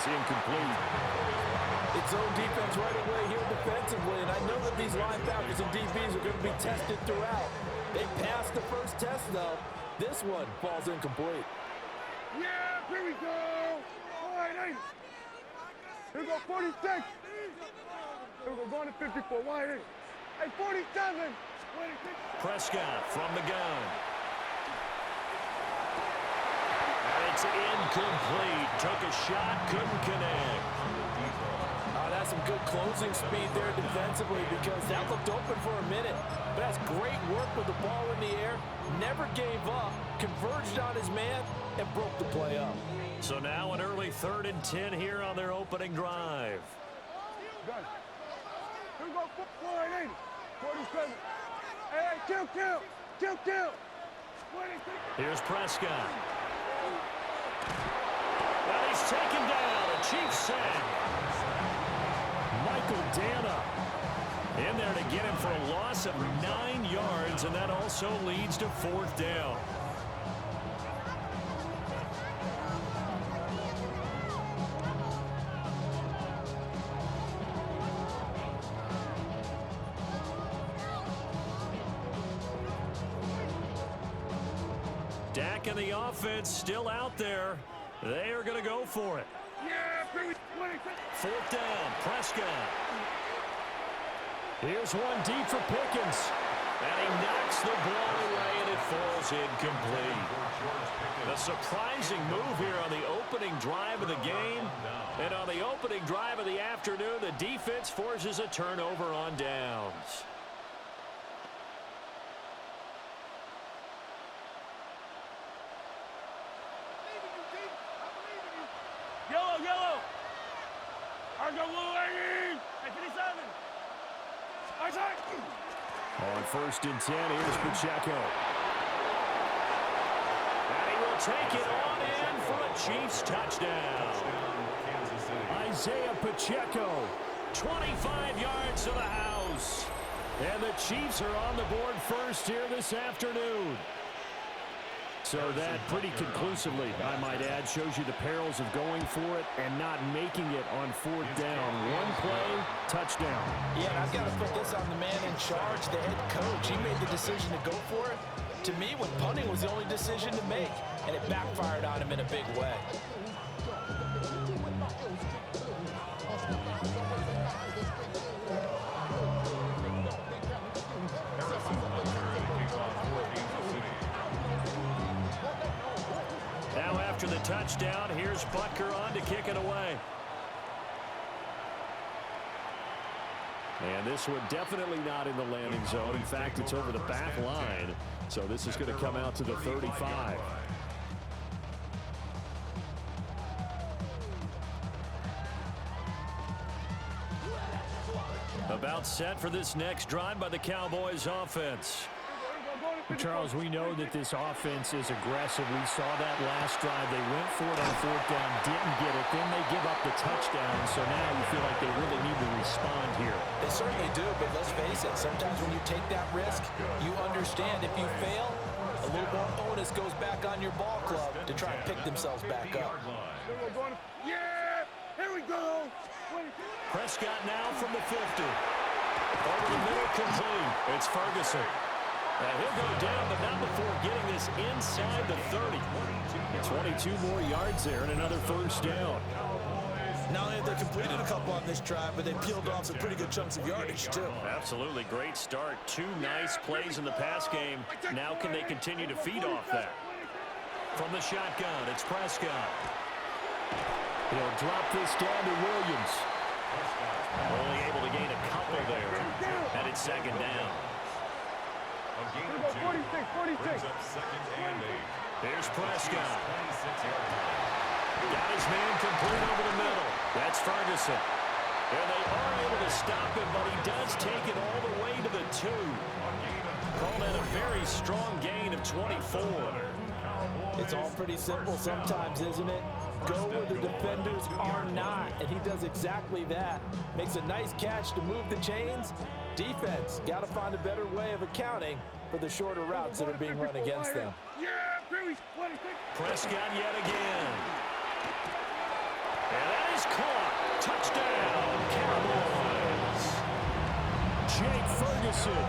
falls incomplete. It's zone defense right away here defensively, and I know that these linebackers and DBs are going to be tested throughout. They passed the first test, though. This one falls incomplete. Yeah, here we go. All right, 80. Here we go, 46. Here we go, going to 54. Wide 8. Hey, 47. 26. Prescott from the gun. And it's incomplete. Took a shot, couldn't connect. That's some good closing speed there defensively because that looked open for a minute. But that's great work with the ball in the air. Never gave up, converged on his man, and broke the play up. So now an early 3rd and 10 here on their opening drive. Good. Here we go, 480. 47. Hey, kill. 26. Here's Prescott. Well, he's taken down. A Chiefs sack. Michael Dana in there to get him for a loss of 9 yards, and that also leads to 4th down. Dak and the offense still out there. They are going to go for it. Yeah, 26. 4th down, Prescott. Here's one deep for Pickens. And he knocks the ball away, and it falls incomplete. A surprising move here on the opening drive of the game. And on the opening drive of the afternoon, the defense forces a turnover on downs. Yellow. I got little 80. Hey, 57. On 1st and 10, here's Pacheco. And he will take it on in for a Chiefs touchdown. Isaiah Pacheco, 25 yards to the house. And the Chiefs are on the board first here this afternoon. So that pretty conclusively, I might add, shows you the perils of going for it and not making it on 4th down. One play, touchdown. Yeah, and I've got to put this on the man in charge, the head coach. He made the decision to go for it. To me, when punting was the only decision to make, and it backfired on him in a big way. Now after the touchdown, here's Butker on to kick it away. And this one definitely not in the landing zone. In fact, it's over the back line. So this is going to come out to the 35. About set for this next drive by the Cowboys offense. Charles, we know that this offense is aggressive. We saw that last drive. They went for it on 4th down, didn't get it. Then they give up the touchdown. So now you feel like they really need to respond here. They certainly do, but let's face it. Sometimes when you take that risk, you understand if you fail, a little more onus goes back on your ball club to try and pick themselves back up. Yeah, here we go. Prescott now from the 50. Over the middle, complete. It's Ferguson. He'll go down, but not before getting this inside the 30. 22 more yards there and another 1st down. Not only have they completed a couple on this drive, but they peeled off some pretty good chunks of yardage, too. Absolutely. Great start. 2 nice plays in the pass game. Now can they continue to feed off that? From the shotgun, it's Prescott. He'll drop this down to Williams. Only able to gain a couple there. And it's 2nd down. 46. Here's Prescott. Got his man complete over the middle. That's Ferguson. And they are able to stop him, but he does take it all the way to the 2. Call that a very strong gain of 24. It's all pretty simple sometimes, isn't it? Go where the defenders are not, and he does exactly that. Makes a nice catch to move the chains. Defense got to find a better way of accounting for the shorter routes that are being run against them. Prescott yet again. And that is is caught. Touchdown, Cowboys. Jake Ferguson,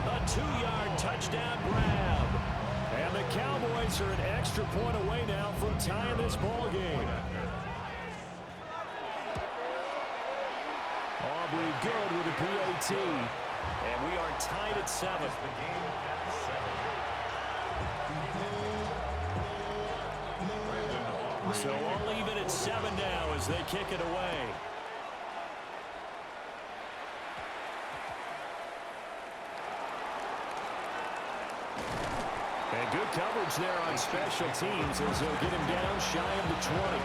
a 2-yard touchdown grab. And the Cowboys are an extra point away now from tying this ball game. Aubrey good with a PAT. And we are tied at 7. So all even at 7 now as they kick it away. And good coverage there on special teams as they'll get him down shy of the 20.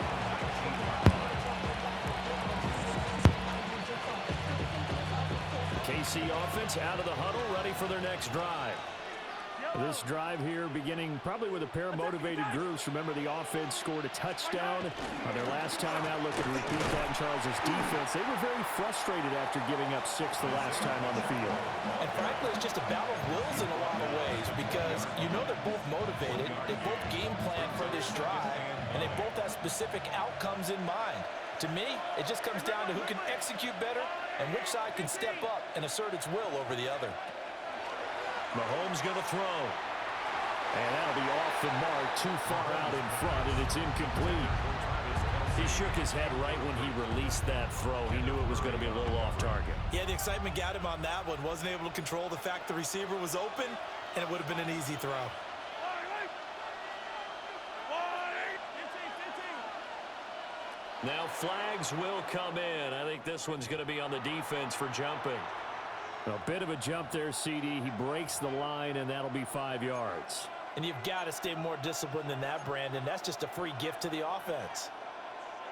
KC offense out of the huddle, ready for their next drive. This drive here beginning probably with a pair of motivated groups. Remember, the offense scored a touchdown on their last time out. Looking to repeat that in Charles's defense. They were very frustrated after giving up 6 the last time on the field. And frankly, it's just a battle of wills in a lot of ways because you know they're both motivated. They both game plan for this drive, and they both have specific outcomes in mind. To me, it just comes down to who can execute better and which side can step up and assert its will over the other. Mahomes going to throw. And that'll be off the mark, too far out in front, and it's incomplete. He shook his head right when he released that throw. He knew it was going to be a little off target. Yeah, the excitement got him on that one. Wasn't able to control the fact the receiver was open, and it would have been an easy throw. Now flags will come in. I think this one's going to be on the defense for jumping. A bit of a jump there, CD. He breaks the line, and that'll be 5 yards. And you've got to stay more disciplined than that, Brandon. That's just a free gift to the offense.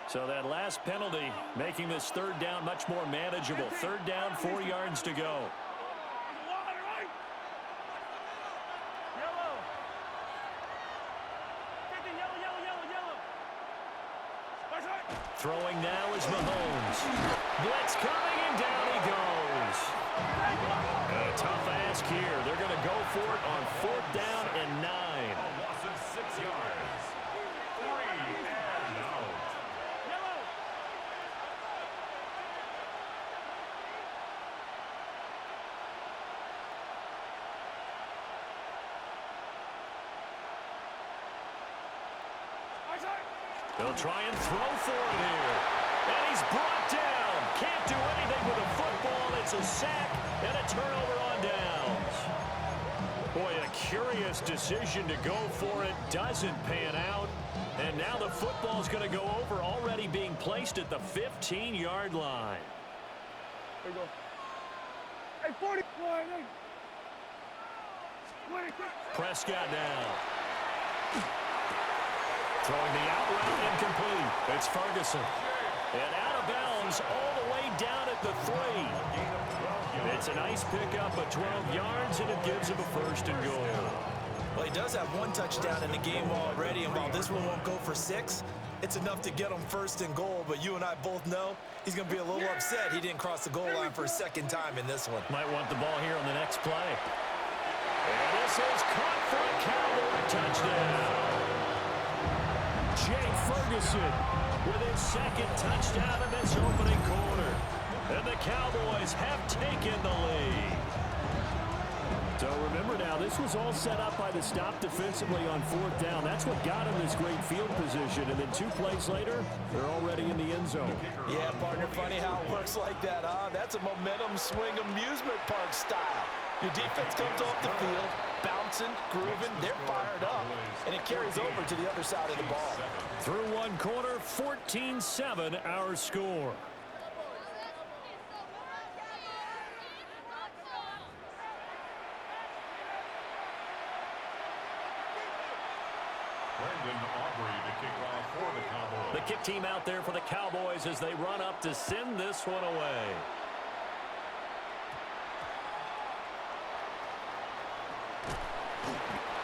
So that last penalty making this 3rd down much more manageable. 3rd down, 4 yards to go. Throwing now is Mahomes. Blitz coming, and down he goes. A tough ask here. They're going to go for it on 4th down and 9. A loss of 6 yards. 3 and out. They'll try and throw for it here. And he's brought down. Can't do anything with a football. It's a sack and a turnover on downs. Boy, a curious decision to go for it. Doesn't pan out. And now the football's going to go over, already being placed at the 15-yard line. There you go. Hey, 40. Prescott now. Throwing the out route, incomplete. It's Ferguson. And out of bounds all the way down at the 3. It's a nice pickup of 12 yards, and it gives him a 1st and goal. Well, he does have 1 touchdown in the game already, and while this one won't go for 6, it's enough to get him 1st and goal. But you and I both know he's going to be a little upset he didn't cross the goal line for a 2nd time in this one. Might want the ball here on the next play. And this is caught for a Cowboy touchdown. Jake Ferguson with his 2nd touchdown in this opening quarter. And the Cowboys have taken the lead. So remember now, this was all set up by the stop defensively on 4th down. That's what got him this great field position. And then 2 plays later, they're already in the end zone. Yeah, partner, funny how it works like that, huh? That's a momentum swing amusement park style. Your defense comes off the field, bouncing, grooving, they're fired up, and it carries over to the other side of the ball. Through 1 quarter, 14-7 our score. Brandon Aubrey to kick off for the Cowboys. The kick team out there for the Cowboys as they run up to send this one away.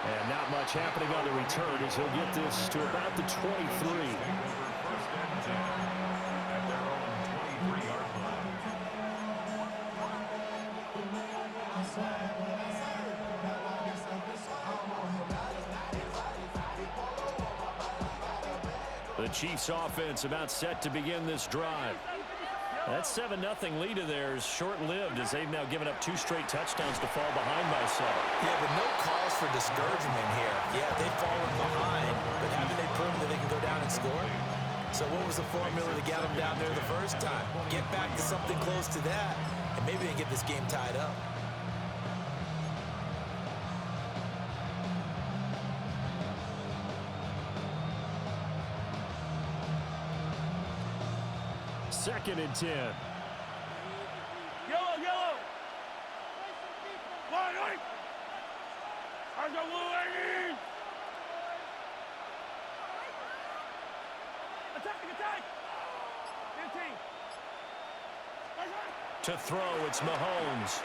And not much happening on the return as he'll get this to about the 23. First and 10 at their own 23-yard line. The Chiefs offense about set to begin this drive. That 7-0 lead of theirs short-lived as they've now given up 2 straight touchdowns to fall behind by 7. Yeah, but no cause for discouragement here. Yeah, they've fallen behind, but haven't they proven that they can go down and score? So what was the formula to get them down there the first time? Get back to something close to that, and maybe they get this game tied up. Second and 10. Yellow, yellow. Line, line. I got blue lady. Attack, attack. 15. To throw, it's Mahomes.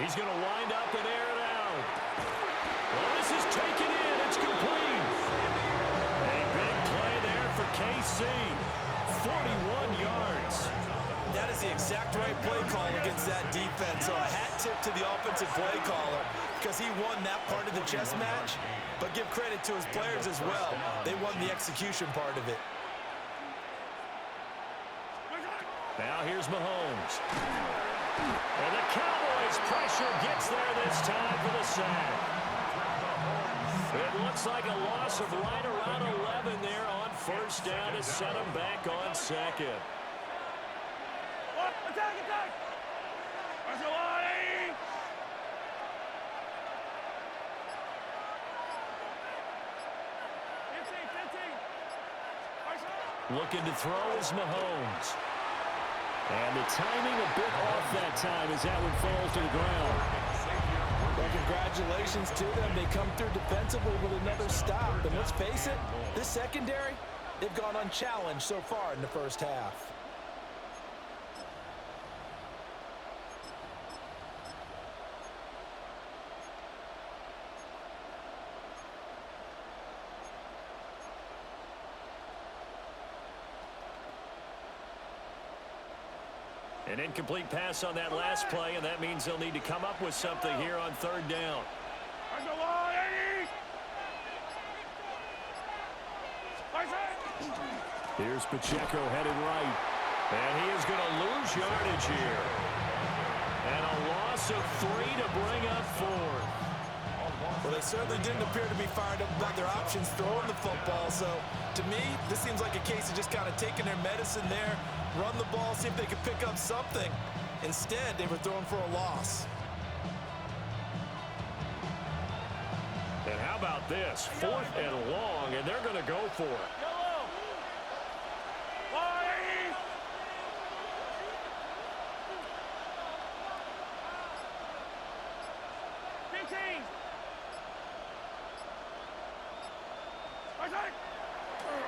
He's going to wind up and air it out. Well, this is taken in. It's complete. A big play there for KC. 41 yards. That is the exact right play call against that defense. So a hat tip to the offensive play caller because he won that part of the chess match. But give credit to his players as well. They won the execution part of it. Now here's Mahomes. And the Cowboys' pressure gets there this time for the sack. It looks like a loss of right around 11 there on first down to set them back on second. Attack, attack. That's a line. 15. Looking to throw is Mahomes. And the timing a bit off that time as that one falls to the ground. Well, congratulations to them. They come through defensively with another stop. And let's face it, this secondary, they've gone unchallenged so far in the first half. An incomplete pass on that last play, and that means they'll need to come up with something here on third down. That's a line. Here's Pacheco headed right. And he is going to lose yardage here. And a loss of 3 to bring up 4. Well, they certainly didn't appear to be fired up about their options throwing the football. So, to me, this seems like a case of just kind of taking their medicine there, run the ball, see if they could pick up something. Instead, they were throwing for a loss. And how about this? 4th and long, and they're going to go for it. Yellow. Line. 15.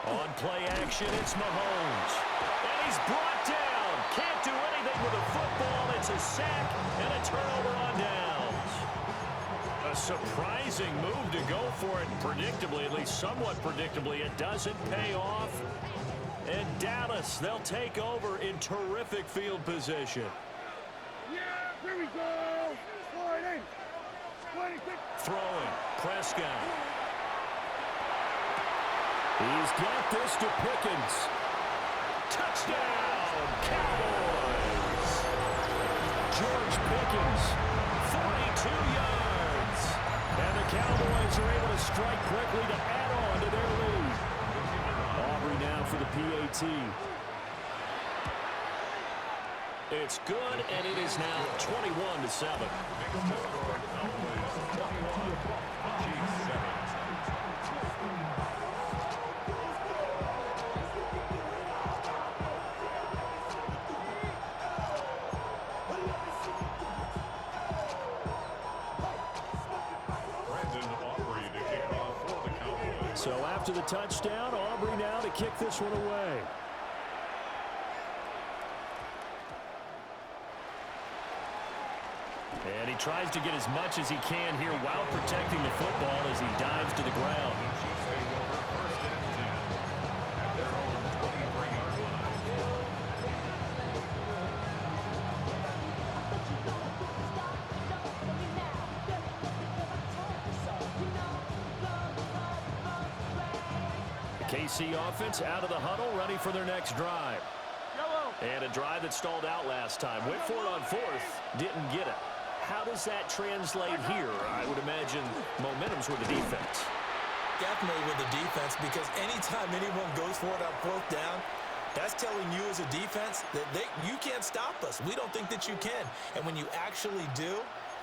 On play action, it's Mahomes. And he's brought down. Can't do anything with a football. It's a sack and a turnover on downs. A surprising move to go for it. Predictably, at least somewhat predictably, it doesn't pay off. And Dallas, they'll take over in terrific field position. Yeah, here we go. Line. 26. Throwing, Prescott. He's got this to Pickens. Touchdown, Cowboys! George Pickens. 42 yards. And the Cowboys are able to strike quickly to add on to their lead. Aubrey now for the PAT. It's good, and it is now 21-7. So after the touchdown, Aubrey now to kick this one away. And he tries to get as much as he can here while protecting the football as he dives to the ground. KC offense out of the huddle, ready for their next drive. And a drive that stalled out last time. Went for it on fourth, didn't get it. How does that translate here? I would imagine momentum's with the defense. Definitely with the defense, because anytime anyone goes for it on fourth down, that's telling you as a defense that you can't stop us. We don't think that you can. And when you actually do,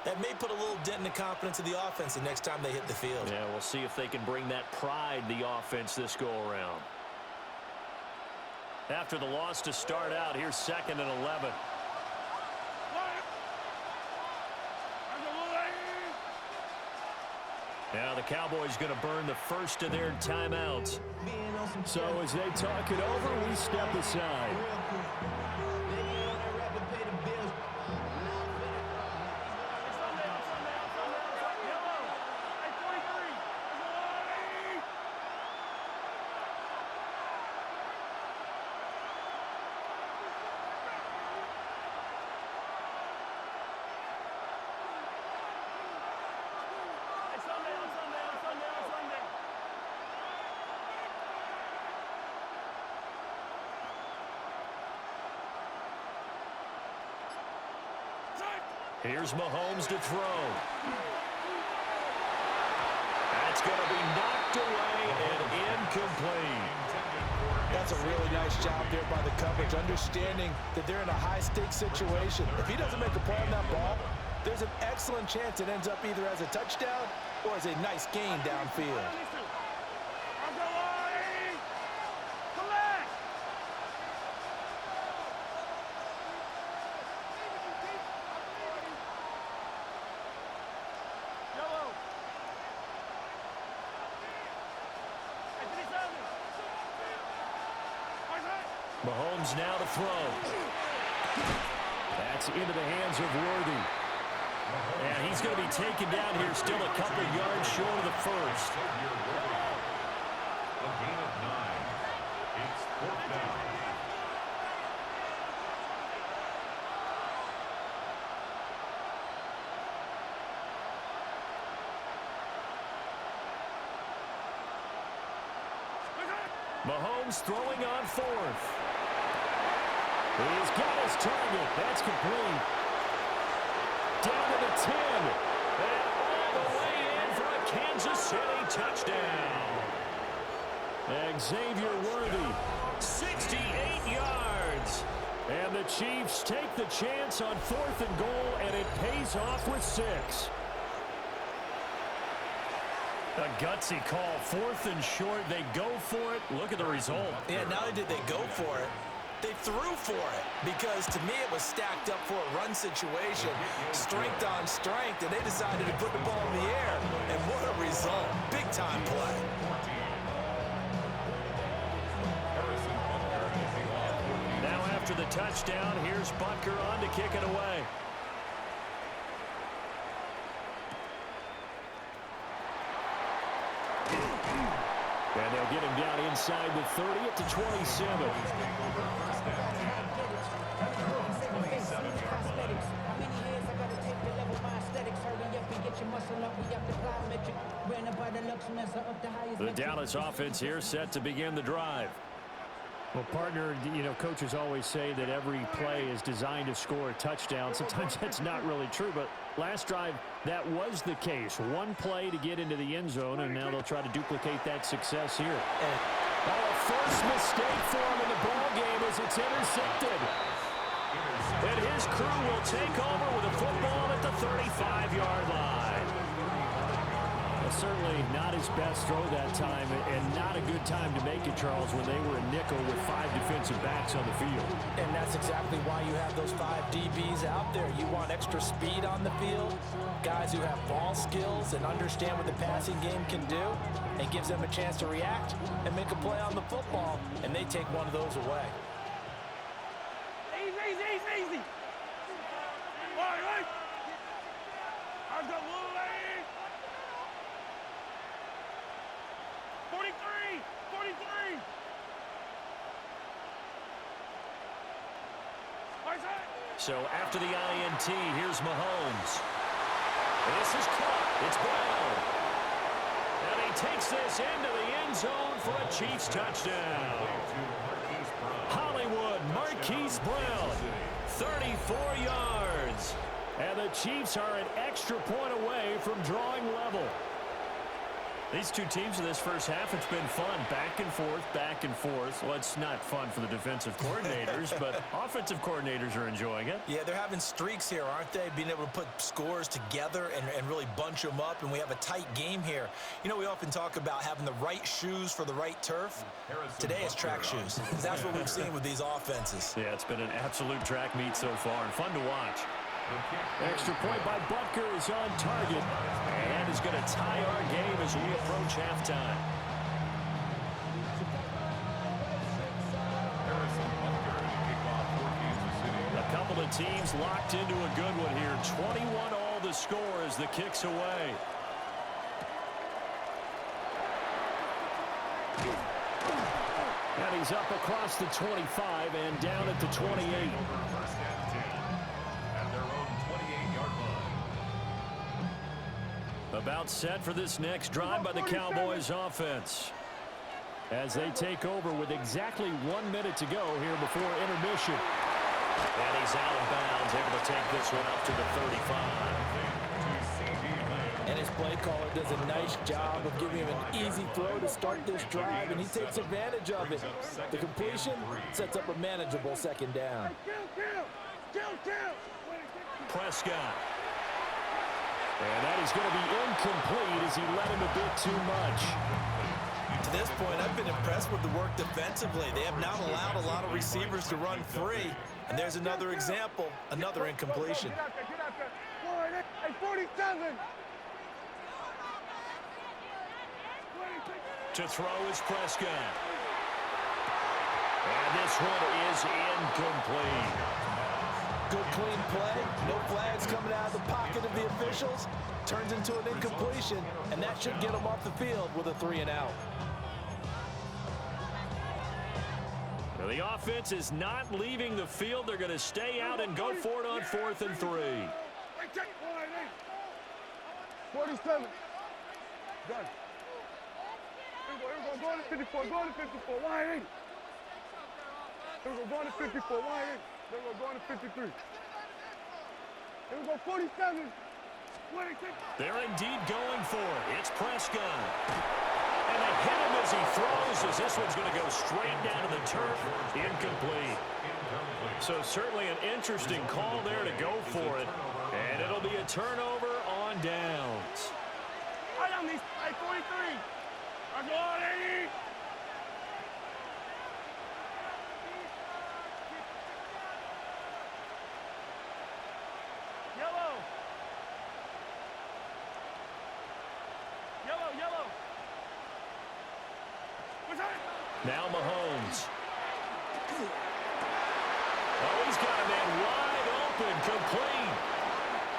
that may put a little dent in the confidence of the offense the next time they hit the field. Yeah, we'll see if they can bring that pride, the offense, this go-around. After the loss to start out, here's 2nd and 11. Now the Cowboys going to burn the first of their timeouts. So as they talk it over, we step aside. Here's Mahomes to throw. That's going to be knocked away and incomplete. That's a really nice job there by the coverage, understanding that they're in a high-stakes situation. If he doesn't make a play on that ball, there's an excellent chance it ends up either as a touchdown or as a nice gain downfield. Mahomes now to throw. That's into the hands of Worthy. And he's going to be taken down here, still a couple yards short of the first. A gain of 9. It's 4th down. Mahomes throwing on 4th. He's got his target. That's complete. Down to the 10. And all the way in for a Kansas City touchdown. Xavier Worthy, 68 yards. And the Chiefs take the chance on 4th and goal, and it pays off with 6. A gutsy call, 4th and short. They go for it. Look at the result. Yeah, not only did they go for it, they threw for it, because to me it was stacked up for a run situation, strength on strength, and they decided to put the ball in the air. And what a result. Big-time play. Now after the touchdown, here's Butker on to kick it away. And they'll get him down inside the 30 at the 27. The Dallas offense here set to begin the drive. Well, partner, you know, coaches always say that every play is designed to score a touchdown. Sometimes that's not really true, but last drive, that was the case. One play to get into the end zone, and now they'll try to duplicate that success here. Oh, first mistake for him in the ball game as it's intercepted. And his crew will take over with a football at the 35-yard line. Certainly not his best throw that time, and not a good time to make it, Charles, when they were a nickel with 5 defensive backs on the field. And that's exactly why you have those 5 DBs out there. You want extra speed on the field, guys who have ball skills and understand what the passing game can do. It gives them a chance to react and make a play on the football, and they take one of those away. Easy. All right. I've got one leg. 43. So after the INT, here's Mahomes. This is caught. It's Brown. And he takes this into the end zone for a Chiefs touchdown. Hollywood Marquise Brown, 34 yards. And the Chiefs are an extra point away from drawing level. These two teams in this first half, it's been fun. Back and forth, back and forth. Well, it's not fun for the defensive coordinators, but offensive coordinators are enjoying it. Yeah, they're having streaks here, aren't they? Being able to put scores together and really bunch them up, and we have a tight game here. You know, we often talk about having the right shoes for the right turf. Today it's track shoes. That's what we've seen with these offenses. Yeah, it's been an absolute track meet so far, and fun to watch. Extra point by Butker is on target. And that is going to tie our game as we approach halftime. A couple of teams locked into a good one here. 21 all the score as the kick's away. And he's up across the 25 and down at the 28. About set for this next drive by the Cowboys offense. As they take over with exactly 1 minute to go here before intermission. And he's out of bounds, able to take this one up to the 35. And his play caller does a nice job of giving him an easy throw to start this drive, and he takes advantage of it. The completion sets up a manageable second down. Prescott. And that is going to be incomplete as he let him a bit too much. To this point, I've been impressed with the work defensively. They have not allowed a lot of receivers to run free. And there's another example, another incompletion. Get out there. Hey, 47. To throw is Prescott. And this one is incomplete. Good clean play. No flags coming out of the pocket of the officials. Turns into an incompletion, and that should get them off the field with a 3-and-out. Well, the offense is not leaving the field. They're going to stay out and go for it on 4th and 3. 47. Done. Here we go. Go to 54. Go to 54. Wide 8. Here we go. Go to 54. Wide 8. Here we go. Go to 53. Here we go. 47. They're indeed going for it. It's Prescott. And they hit him as he throws, as this one's going to go straight down to the turf. Incomplete. So certainly an interesting call there to go for it. And it'll be a turnover on downs. I on these. Hey, 43. I go on 80. Yellow. What's that? Now Mahomes. Oh, he's got a man wide open, complete.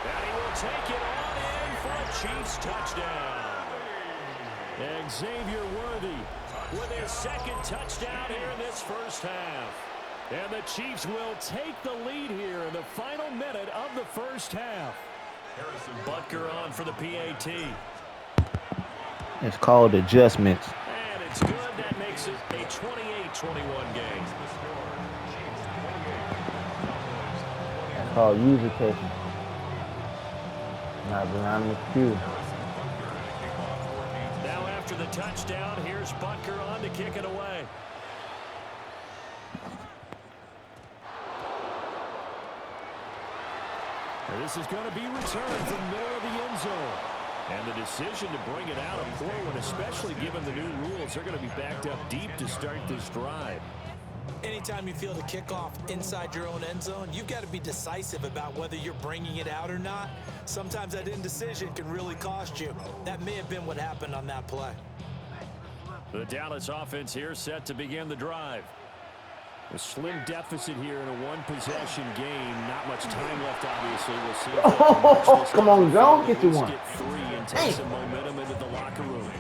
And he will take it on in for a Chiefs touchdown. And Xavier Worthy with his second touchdown here in this first half. And the Chiefs will take the lead here in the final minute of the first half. Butker on for the PAT. It's called adjustments. And it's good. That makes it a 28-21 game. It's called user testing. Not behind the computer. Now after the touchdown, here's Butker on to kick it away. And this is going to be returned from the middle of the end zone. And the decision to bring it out, a poor one, especially given the new rules. They're going to be backed up deep to start this drive. Anytime you field a kickoff inside your own end zone, you've got to be decisive about whether you're bringing it out or not. Sometimes that indecision can really cost you. That may have been what happened on that play. The Dallas offense here set to begin the drive. A slim deficit here in a one-possession game. Not much time left, obviously. We'll see if they can match this Come on, Joe. Get you Let's one. get free and take some momentum into the locker room.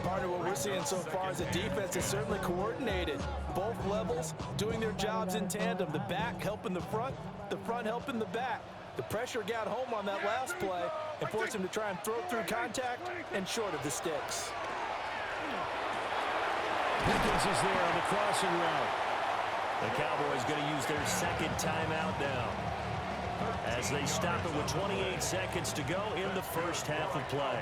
Partner, what we're seeing so far is the defense is certainly coordinated. Both levels doing their jobs in tandem. The back helping the front helping the back. The pressure got home on that last play, and force him to try and throw through contact and short of the sticks. Pickens is there on the crossing route. The Cowboys going to use their second timeout now, as they stop it with 28 seconds to go in the first half of play.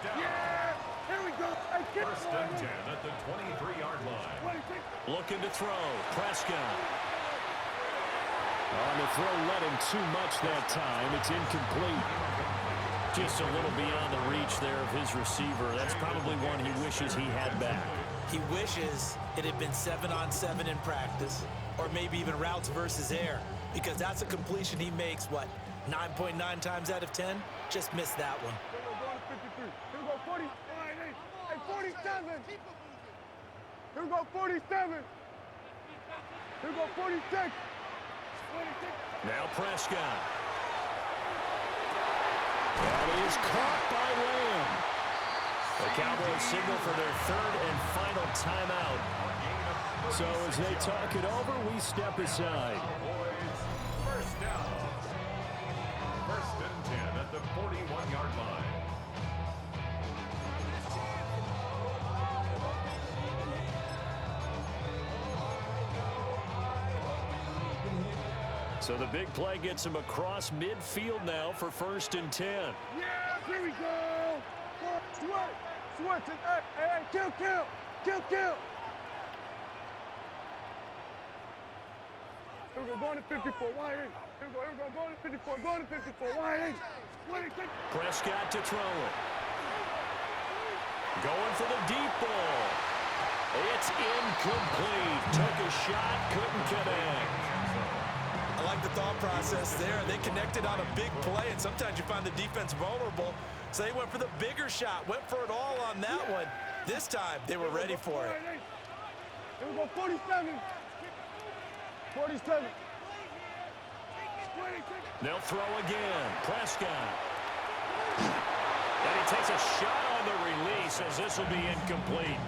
Yeah! Here we go! Hey, get First the ball. and 10 at the 23-yard line. Looking to throw. Prescott. On the throw, let him too much that time. It's incomplete. Just a little beyond the reach there of his receiver. That's probably one he wishes he had back. He wishes it had been 7-on-7 in practice, or maybe even routes versus air, because that's a completion he makes, what, 9.9 times out of 10? Just missed that one. Here we go, 53. Here we go, 40. Hey, 47. Here we go, 47. Here we go, 46. 46. Now Prescott. That is caught by Lamb. The Cowboys signal for their third and final timeout. So as they talk it over, we step aside. First down. First and 10 at the 41-yard line. So the big play gets him across midfield now for first and 10. Yeah, here we go. Sweat. Hey, kill. Here we go, going to 54. Why ain't? Here we go, going to 54. Going to 54. Why ain't? Prescott to throw it. Going for the deep ball. It's incomplete. Took a shot, couldn't connect. I like the thought process there. They connected on a big play, and sometimes you find the defense vulnerable. So they went for the bigger shot, went for it all on that one. This time, they were ready for it. Here we go, 47. 47. They'll throw again. Prescott. And he takes a shot on the release as this will be incomplete.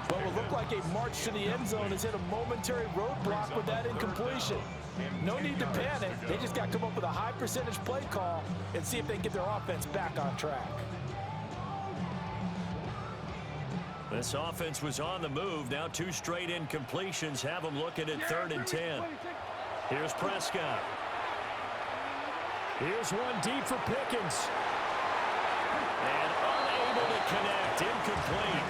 What will look like a march to the end zone has hit a momentary roadblock with that incompletion. No need to panic. They just got to come up with a high percentage play call and see if they can get their offense back on track. This offense was on the move. Now two straight incompletions have them looking at third and 10. Here's Prescott. Here's one deep for Pickens. And unable to connect. Incomplete.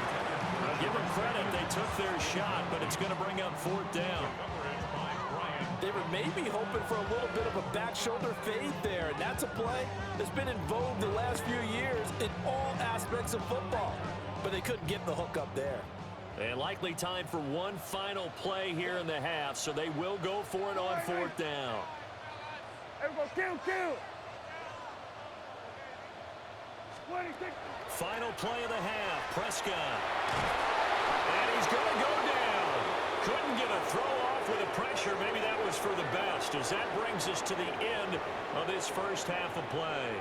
I'll give them credit. They took their shot, but it's going to bring up fourth down. They were maybe hoping for a little bit of a back shoulder fade there, and that's a play that's been in vogue the last few years in all aspects of football. But they couldn't get the hook up there. And likely time for one final play here in the half, so they will go for it on fourth down. Everybody kill. 26. Final play of the half, Prescott. And he's going to go down. Couldn't get a throw off with the pressure. Maybe that was for the best, as that brings us to the end of this first half of play.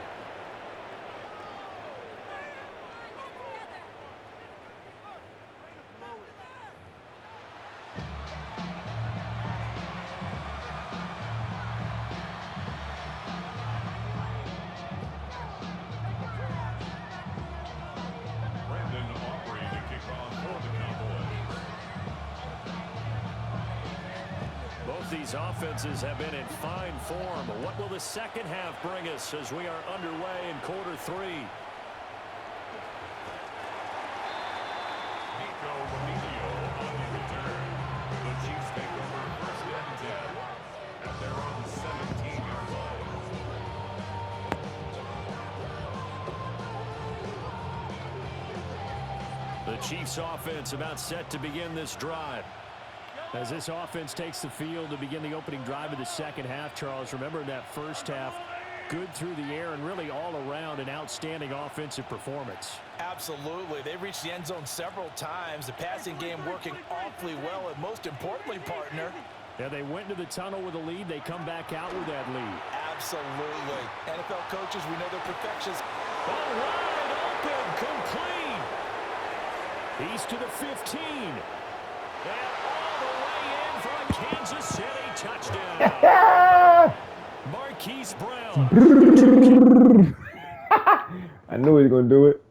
These offenses have been in fine form. What will the second half bring us as we are underway in quarter three? Nico Remigio on the return. The Chiefs take over first and 10 at their own 17-yard line. The Chiefs offense about set to begin this drive. As this offense takes the field to begin the opening drive of the second half, Charles, remember that first half, good through the air and really all around an outstanding offensive performance. Absolutely. They reached the end zone several times. The passing game working awfully well, and most importantly, partner, Yeah, they went into the tunnel with a lead. They come back out with that lead. absolutely. NFL coaches, we know they're perfectionists. All wide open, complete. He's to the 15. And all the way in for a Kansas City touchdown. Marquise Brown I knew he was gonna do it.